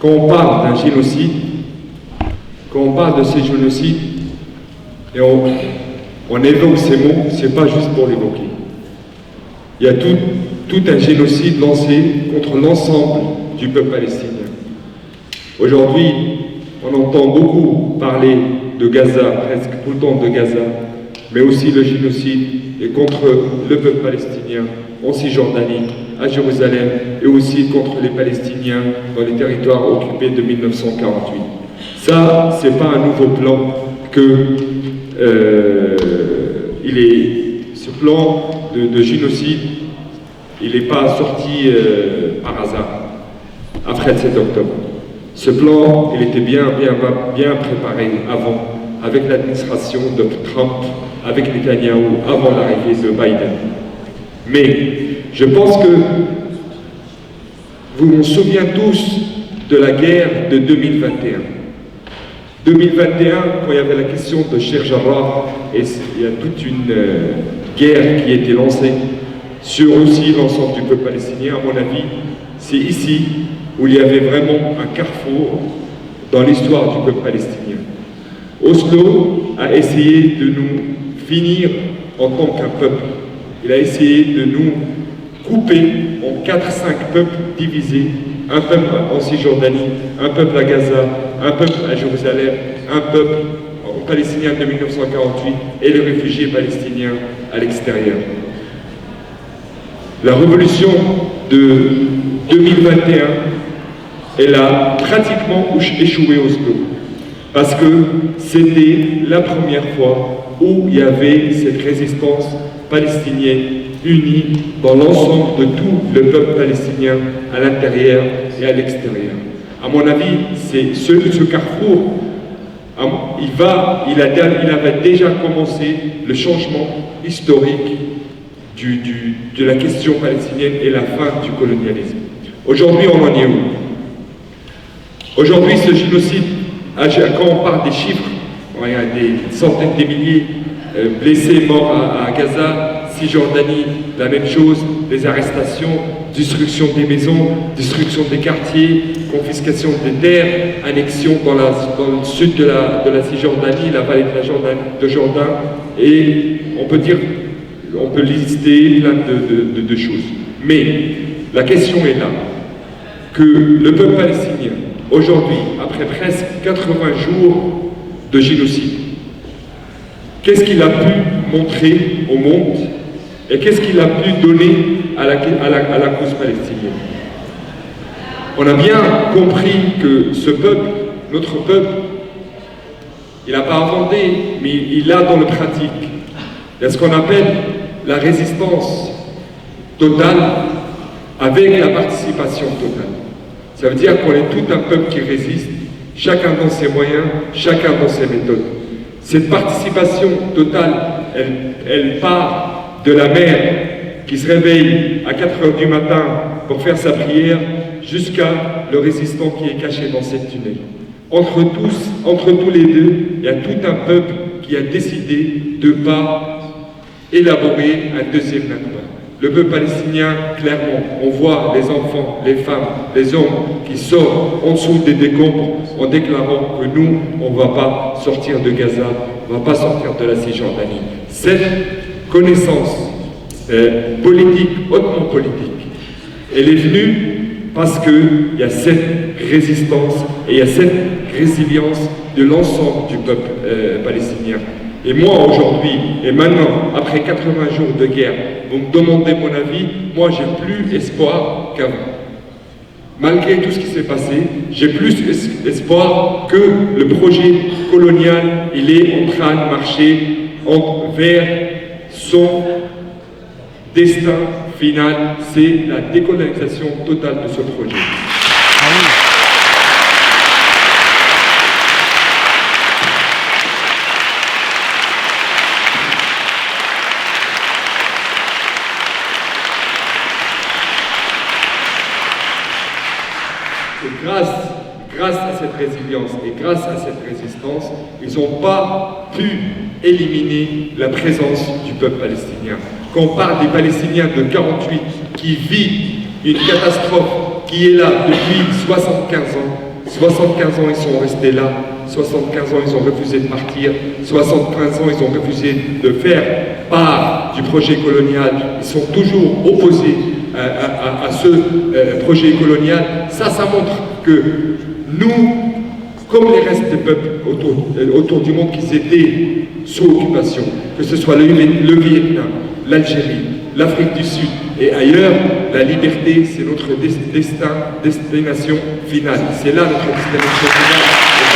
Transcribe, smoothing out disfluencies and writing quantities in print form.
Quand on parle d'un génocide, quand on parle de ces génocides, et on évoque ces mots, c'est pas juste pour l'évoquer. Il y a tout un génocide lancé contre l'ensemble du peuple palestinien. Aujourd'hui, on entend beaucoup parler de Gaza, presque tout le temps de Gaza, mais aussi le génocide est contre le peuple palestinien en Cisjordanie, à Jérusalem, et aussi contre les Palestiniens dans les territoires occupés de 1948. Ça, c'est pas un nouveau plan ce plan de génocide, il n'est pas sorti par hasard après le 7 octobre. Ce plan, il était bien préparé avant, avec l'administration de Trump, avec Netanyahou, avant l'arrivée de Biden. Mais je pense que vous vous souvenez tous de la guerre de 2021. 2021, quand il y avait la question de Sheikh Jarrah, et il y a toute une guerre qui a été lancée sur aussi l'ensemble du peuple palestinien, à mon avis, c'est ici où il y avait vraiment un carrefour dans l'histoire du peuple palestinien. Oslo a essayé de nous finir en tant qu'un peuple. Il a essayé de nous couper en 4-5 peuples divisés, un peuple en Cisjordanie, un peuple à Gaza, un peuple à Jérusalem, un peuple palestinien de 1948 et les réfugiés palestiniens à l'extérieur. La révolution de 2021, elle a pratiquement échoué au Oslo, parce que c'était la première fois où il y avait cette résistance palestinienne unie dans l'ensemble de tout le peuple palestinien à l'intérieur et à l'extérieur. À mon avis, c'est ce carrefour, il avait déjà commencé le changement historique de la question palestinienne et la fin du colonialisme. Aujourd'hui, on en est où? Aujourd'hui, ce génocide, quand on parle des chiffres, il y a des centaines de milliers blessés, morts à Gaza, Cisjordanie, la même chose, des arrestations, destruction des maisons, destruction des quartiers, confiscation des terres, annexion dans le sud de la Cisjordanie, la vallée de Jourdain, et on peut lister plein de choses. Mais la question est là, que le peuple palestinien, aujourd'hui, après presque 80 jours de génocide, qu'est-ce qu'il a pu montrer au monde et qu'est-ce qu'il a pu donner à la cause palestinienne? On a bien compris que ce peuple, notre peuple, il n'a pas inventé, mais il l'a dans le pratique. Il y a ce qu'on appelle la résistance totale avec la participation totale. Ça veut dire qu'on est tout un peuple qui résiste, chacun dans ses moyens, chacun dans ses méthodes. Cette participation totale, elle part de la mère qui se réveille à 4 heures du matin pour faire sa prière, jusqu'à le résistant qui est caché dans cette tunnel. Entre tous les deux, il y a tout un peuple qui a décidé de ne pas élaborer un deuxième Nakba. Le peuple palestinien, clairement, on voit les enfants, les femmes, les hommes qui sortent en dessous des décombres en déclarant que nous, on ne va pas sortir de Gaza, on ne va pas sortir de la Cisjordanie. Cette connaissance politique, hautement politique, elle est venue parce qu'il y a cette résistance et il y a cette résilience de l'ensemble du peuple palestinien. Et moi aujourd'hui, et maintenant, après 80 jours de guerre, vous me demandez mon avis, moi j'ai plus espoir qu'avant. Malgré tout ce qui s'est passé, j'ai plus espoir que le projet colonial, il est en train de marcher vers son destin final, c'est la décolonisation totale de ce projet. Grâce à cette résilience et grâce à cette résistance, ils n'ont pas pu éliminer la présence du peuple palestinien. Quand on parle des Palestiniens de 48 qui vivent une catastrophe qui est là depuis 75 ans, 75 ans, ils sont restés là. 75 ans, ils ont refusé de partir. 75 ans, ils ont refusé de faire part du projet colonial. Ils sont toujours opposés à ce projet colonial. Ça montre que nous, comme les restes des peuples autour du monde qui étaient sous occupation, que ce soit le Vietnam, l'Algérie, l'Afrique du Sud et ailleurs, la liberté, c'est notre destination finale. C'est là notre destination finale.